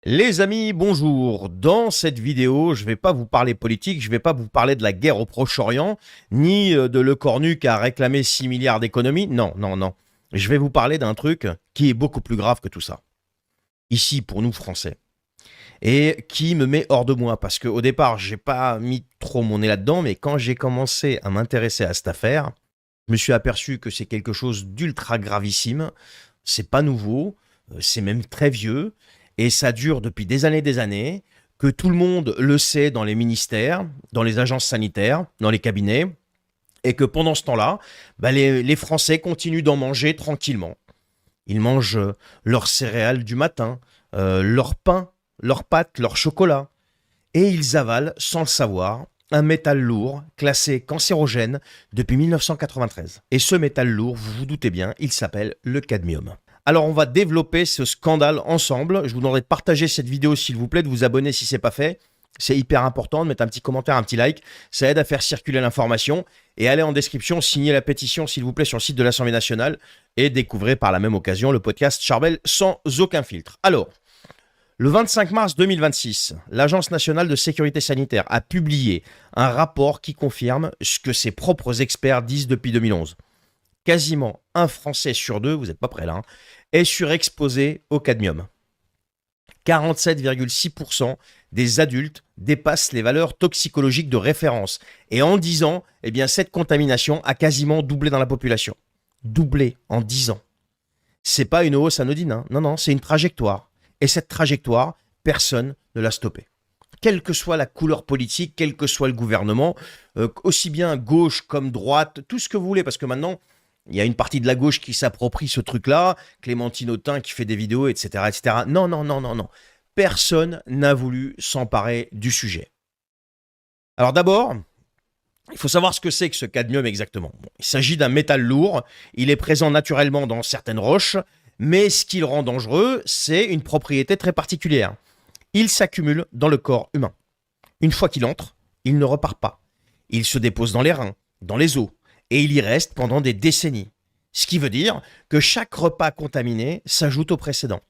Les amis, bonjour. Dans cette vidéo, je ne vais pas vous parler politique, je ne vais pas vous parler de la guerre au Proche-Orient, ni de Le Cornu qui a réclamé 6 milliards d'économies. Non, non, non. Je vais vous parler d'un truc qui est beaucoup plus grave que tout ça. Ici, pour nous, Français. Et qui me met hors de moi, parce qu'au départ, j'ai pas mis trop mon nez là-dedans, mais quand j'ai commencé à m'intéresser à cette affaire, je me suis aperçu que c'est quelque chose d'ultra gravissime. C'est pas nouveau, c'est même très vieux. Et ça dure depuis des années, que tout le monde le sait dans les ministères, dans les agences sanitaires, dans les cabinets, et que pendant ce temps-là, les Français continuent d'en manger tranquillement. Ils mangent leurs céréales du matin, leur pain, leurs pâtes, leur chocolat, et ils avalent, sans le savoir, un métal lourd classé cancérogène depuis 1993. Et ce métal lourd, vous vous doutez bien, il s'appelle le cadmium. Alors on va développer ce scandale ensemble. Je vous demanderai de partager cette vidéo s'il vous plaît, de vous abonner si ce n'est pas fait. C'est hyper important de mettre un petit commentaire, un petit like. Ça aide à faire circuler l'information. Et allez en description, signez la pétition s'il vous plaît sur le site de l'Assemblée nationale et découvrez par la même occasion le podcast Charbel sans aucun filtre. Alors, le 25 mars 2026, l'Agence nationale de sécurité sanitaire a publié un rapport qui confirme ce que ses propres experts disent depuis 2011. Quasiment un Français sur deux, vous n'êtes pas prêts là, est surexposé au cadmium. 47,6% des adultes dépassent les valeurs toxicologiques de référence. Et en 10 ans, eh bien, cette contamination a quasiment doublé dans la population. Doublé en 10 ans. C'est pas une hausse anodine, hein. Non, non, c'est une trajectoire. Et cette trajectoire, personne ne l'a stoppée. Quelle que soit la couleur politique, quel que soit le gouvernement, aussi bien gauche comme droite, tout ce que vous voulez, parce que maintenant, il y a une partie de la gauche qui s'approprie ce truc-là, Clémentine Autain qui fait des vidéos, etc., etc. Non, non, non, non, non. Personne n'a voulu s'emparer du sujet. Alors d'abord, il faut savoir ce que c'est que ce cadmium exactement. Bon, il s'agit d'un métal lourd, il est présent naturellement dans certaines roches, mais ce qui le rend dangereux, c'est une propriété très particulière. Il s'accumule dans le corps humain. Une fois qu'il entre, il ne repart pas. Il se dépose dans les reins, dans les os, et il y reste pendant des décennies. Ce qui veut dire que chaque repas contaminé s'ajoute au précédent.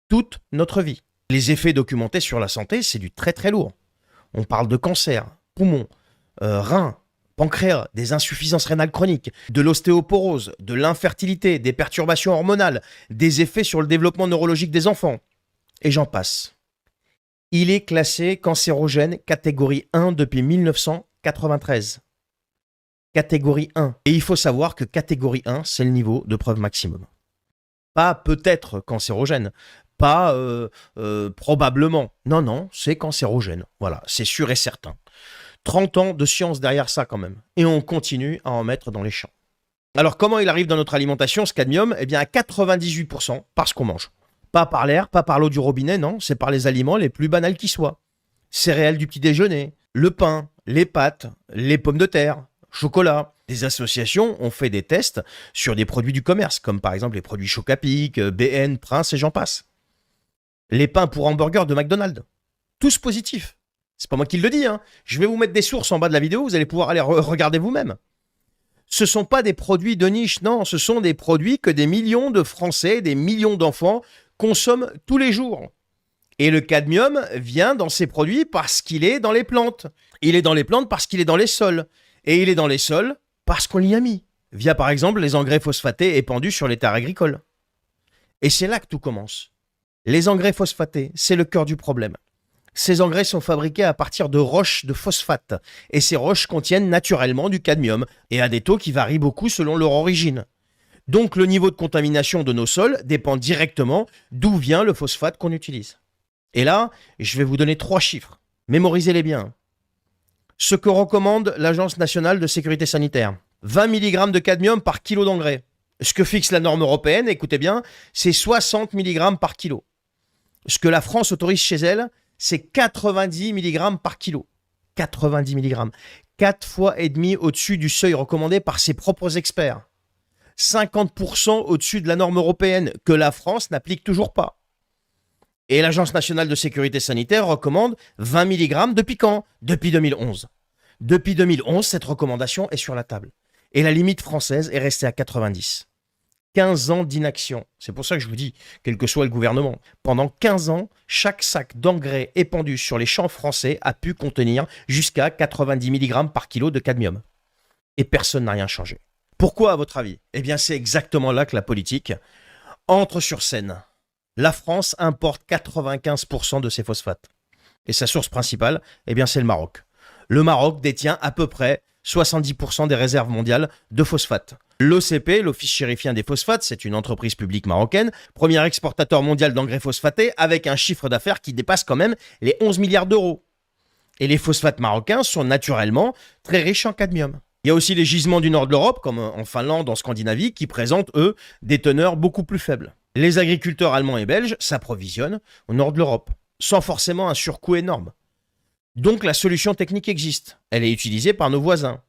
Toute notre vie. Les effets documentés sur la santé, c'est du très très lourd. On parle de cancer, poumons, reins, pancréas, des insuffisances rénales chroniques, de l'ostéoporose, de l'infertilité, des perturbations hormonales, des effets sur le développement neurologique des enfants. Et j'en passe. Il est classé cancérogène catégorie 1 depuis 1993. Catégorie 1. Et il faut savoir que catégorie 1, c'est le niveau de preuve maximum. Pas peut-être cancérogène, pas probablement. Non, non, c'est cancérogène. Voilà, c'est sûr et certain. 30 ans de science derrière ça quand même. Et on continue à en mettre dans les champs. Alors comment il arrive dans notre alimentation, ce cadmium? Eh bien à 98% parce qu'on mange. Pas par l'air, pas par l'eau du robinet, non, c'est par les aliments les plus banals qui soient. Céréales du petit déjeuner, le pain, les pâtes, les pommes de terre, chocolat. Des associations ont fait des tests sur des produits du commerce, comme par exemple les produits Chocapic, BN, Prince et j'en passe. Les pains pour hamburger de McDonald's. Tous positifs. C'est pas moi qui le dis, hein. Je vais vous mettre des sources en bas de la vidéo, vous allez pouvoir aller regarder vous-même. Ce ne sont pas des produits de niche, non, ce sont des produits que des millions de Français, des millions d'enfants consomment tous les jours. Et le cadmium vient dans ces produits parce qu'il est dans les plantes. Il est dans les plantes parce qu'il est dans les sols. Et il est dans les sols parce qu'on l'y a mis, via par exemple les engrais phosphatés épandus sur les terres agricoles. Et c'est là que tout commence. Les engrais phosphatés, c'est le cœur du problème. Ces engrais sont fabriqués à partir de roches de phosphate, et ces roches contiennent naturellement du cadmium, et à des taux qui varient beaucoup selon leur origine. Donc le niveau de contamination de nos sols dépend directement d'où vient le phosphate qu'on utilise. Et là, je vais vous donner 3 chiffres. Mémorisez-les bien. Ce que recommande l'Agence nationale de sécurité sanitaire. 20 mg de cadmium par kilo d'engrais. Ce que fixe la norme européenne, écoutez bien, c'est 60 mg par kilo. Ce que la France autorise chez elle, c'est 90 mg par kilo. 90 mg. 4 fois et demi au-dessus du seuil recommandé par ses propres experts. 50% au-dessus de la norme européenne que la France n'applique toujours pas. Et l'Agence nationale de sécurité sanitaire recommande 20 mg depuis quand? Depuis 2011. Depuis 2011, cette recommandation est sur la table. Et la limite française est restée à 90. 15 ans d'inaction. C'est pour ça que je vous dis, quel que soit le gouvernement, pendant 15 ans, chaque sac d'engrais épandu sur les champs français a pu contenir jusqu'à 90 mg par kilo de cadmium. Et personne n'a rien changé. Pourquoi, à votre avis? Eh bien, c'est exactement là que la politique entre sur scène. La France importe 95% de ses phosphates. Et sa source principale, eh bien, c'est le Maroc. Le Maroc détient à peu près 70% des réserves mondiales de phosphate. L'OCP, l'Office chérifien des phosphates, c'est une entreprise publique marocaine, premier exportateur mondial d'engrais phosphatés avec un chiffre d'affaires qui dépasse quand même les 11 milliards d'euros. Et les phosphates marocains sont naturellement très riches en cadmium. Il y a aussi les gisements du nord de l'Europe, comme en Finlande, en Scandinavie, qui présentent, eux, des teneurs beaucoup plus faibles. Les agriculteurs allemands et belges s'approvisionnent au nord de l'Europe, sans forcément un surcoût énorme. Donc la solution technique existe. Elle est utilisée par nos voisins.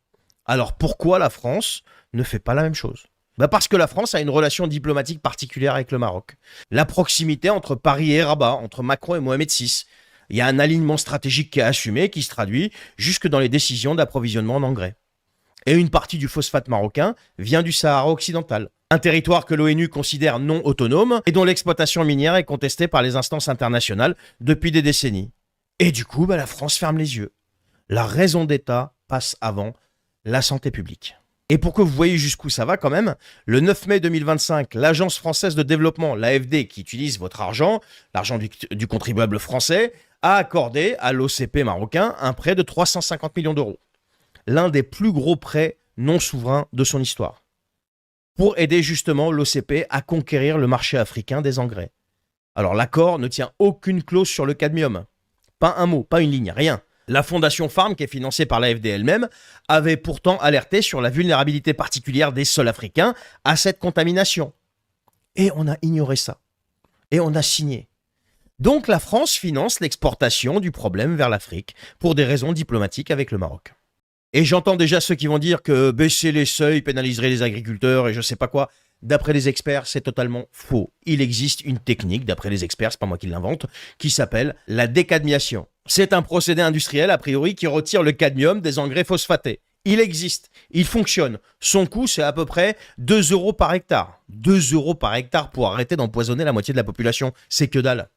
Alors pourquoi la France ne fait pas la même chose? Parce que la France a une relation diplomatique particulière avec le Maroc. La proximité entre Paris et Rabat, entre Macron et Mohamed VI. Il y a un alignement stratégique qui est assumé, qui se traduit jusque dans les décisions d'approvisionnement en engrais. Et une partie du phosphate marocain vient du Sahara occidental. Un territoire que l'ONU considère non autonome et dont l'exploitation minière est contestée par les instances internationales depuis des décennies. Et du coup, la France ferme les yeux. La raison d'État passe avant la santé publique. Et pour que vous voyez jusqu'où ça va quand même, le 9 mai 2025, l'Agence française de développement, l'AFD, qui utilise votre argent, l'argent du contribuable français, a accordé à l'OCP marocain un prêt de 350 millions d'euros. L'un des plus gros prêts non souverains de son histoire. Pour aider justement l'OCP à conquérir le marché africain des engrais. Alors l'accord ne tient aucune clause sur le cadmium. Pas un mot, pas une ligne, rien. La fondation Farm, qui est financée par l'AFD elle-même, avait pourtant alerté sur la vulnérabilité particulière des sols africains à cette contamination. Et on a ignoré ça. Et on a signé. Donc la France finance l'exportation du problème vers l'Afrique pour des raisons diplomatiques avec le Maroc. Et j'entends déjà ceux qui vont dire que baisser les seuils pénaliserait les agriculteurs et je sais pas quoi. D'après les experts, c'est totalement faux. Il existe une technique, d'après les experts, c'est pas moi qui l'invente, qui s'appelle la décadmiation. C'est un procédé industriel, a priori, qui retire le cadmium des engrais phosphatés. Il existe, il fonctionne. Son coût, c'est à peu près 2 € par hectare. 2 € par hectare pour arrêter d'empoisonner la moitié de la population, c'est que dalle.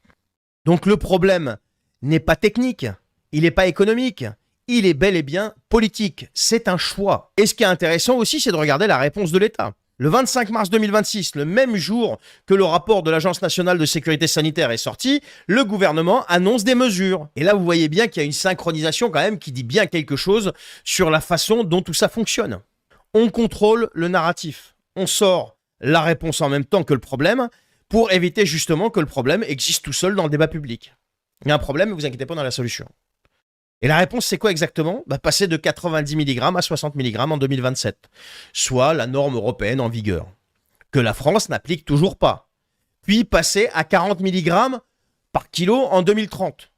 Donc le problème n'est pas technique, il n'est pas économique. Il est bel et bien politique. C'est un choix. Et ce qui est intéressant aussi, c'est de regarder la réponse de l'État. Le 25 mars 2026, le même jour que le rapport de l'Agence nationale de sécurité sanitaire est sorti, le gouvernement annonce des mesures. Et là, vous voyez bien qu'il y a une synchronisation quand même qui dit bien quelque chose sur la façon dont tout ça fonctionne. On contrôle le narratif. On sort la réponse en même temps que le problème pour éviter justement que le problème existe tout seul dans le débat public. Il y a un problème, mais vous inquiétez pas, dans la solution. Et la réponse, c'est quoi exactement? Passer de 90 mg à 60 mg en 2027, soit la norme européenne en vigueur, que la France n'applique toujours pas. Puis passer à 40 mg par kilo en 2030.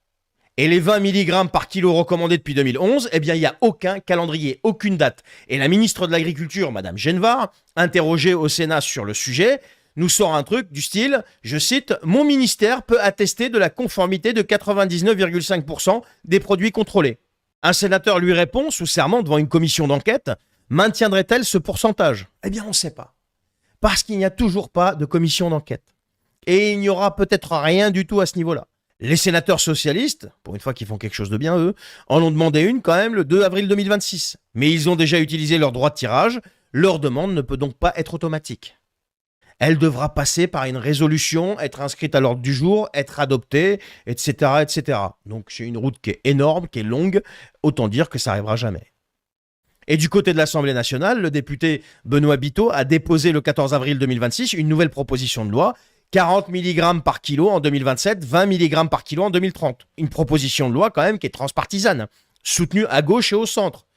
Et les 20 mg par kilo recommandés depuis 2011, eh bien, il n'y a aucun calendrier, aucune date. Et la ministre de l'Agriculture, Madame Genvar, interrogée au Sénat sur le sujet, nous sort un truc du style, je cite, « Mon ministère peut attester de la conformité de 99,5% des produits contrôlés. » Un sénateur lui répond, sous serment devant une commission d'enquête, « Maintiendrait-elle ce pourcentage ?» Eh bien, on ne sait pas. Parce qu'il n'y a toujours pas de commission d'enquête. Et il n'y aura peut-être rien du tout à ce niveau-là. Les sénateurs socialistes, pour une fois qu'ils font quelque chose de bien eux, en ont demandé une quand même le 2 avril 2026. Mais ils ont déjà utilisé leur droit de tirage, leur demande ne peut donc pas être automatique. Elle devra passer par une résolution, être inscrite à l'ordre du jour, être adoptée, etc., etc. Donc c'est une route qui est énorme, qui est longue, autant dire que ça n'arrivera jamais. Et du côté de l'Assemblée nationale, le député Benoît Biteau a déposé le 14 avril 2026 une nouvelle proposition de loi, 40 mg par kilo en 2027, 20 mg par kilo en 2030. Une proposition de loi quand même qui est transpartisane, soutenue à gauche et au centre.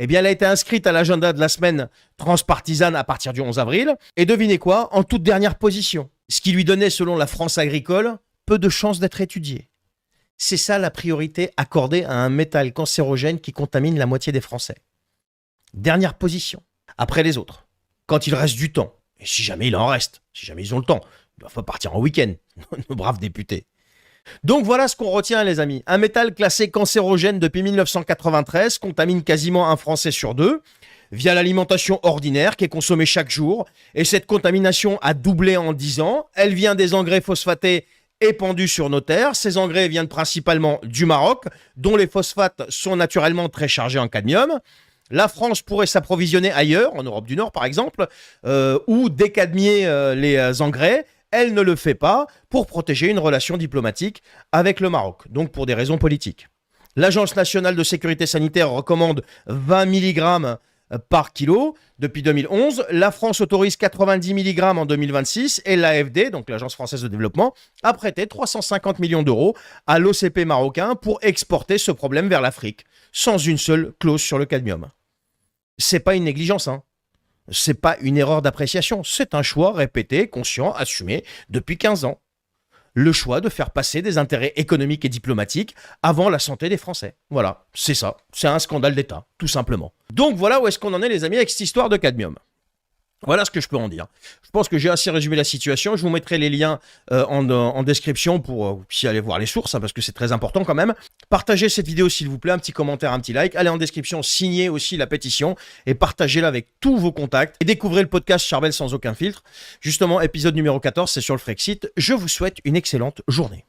Eh bien, elle a été inscrite à l'agenda de la semaine transpartisane à partir du 11 avril. Et devinez quoi? En toute dernière position. Ce qui lui donnait, selon la France agricole, peu de chances d'être étudié. C'est ça la priorité accordée à un métal cancérogène qui contamine la moitié des Français. Dernière position, après les autres. Quand il reste du temps, et si jamais il en reste, si jamais ils ont le temps, il va pas partir en week-end, nos braves députés. Donc voilà ce qu'on retient les amis. Un métal classé cancérogène depuis 1993 contamine quasiment un Français sur deux via l'alimentation ordinaire qui est consommée chaque jour. Et cette contamination a doublé en 10 ans. Elle vient des engrais phosphatés épandus sur nos terres. Ces engrais viennent principalement du Maroc, dont les phosphates sont naturellement très chargés en cadmium. La France pourrait s'approvisionner ailleurs, en Europe du Nord par exemple, ou décadmier les engrais. Elle ne le fait pas pour protéger une relation diplomatique avec le Maroc, donc pour des raisons politiques. L'Agence nationale de sécurité sanitaire recommande 20 mg par kilo depuis 2011. La France autorise 90 mg en 2026 et l'AFD, donc l'Agence française de développement, a prêté 350 millions d'euros à l'OCP marocain pour exporter ce problème vers l'Afrique, sans une seule clause sur le cadmium. C'est pas une négligence, hein. C'est pas une erreur d'appréciation, c'est un choix répété, conscient, assumé depuis 15 ans. Le choix de faire passer des intérêts économiques et diplomatiques avant la santé des Français. Voilà, c'est ça. C'est un scandale d'État, tout simplement. Donc voilà où est-ce qu'on en est les amis avec cette histoire de cadmium. Voilà ce que je peux en dire. Je pense que j'ai assez résumé la situation. Je vous mettrai les liens en description pour aussi aller voir les sources, hein, parce que c'est très important quand même. Partagez cette vidéo s'il vous plaît, un petit commentaire, un petit like. Allez en description, signez aussi la pétition et partagez-la avec tous vos contacts. Et découvrez le podcast Charbel sans aucun filtre. Justement, épisode numéro 14, c'est sur le Frexit. Je vous souhaite une excellente journée.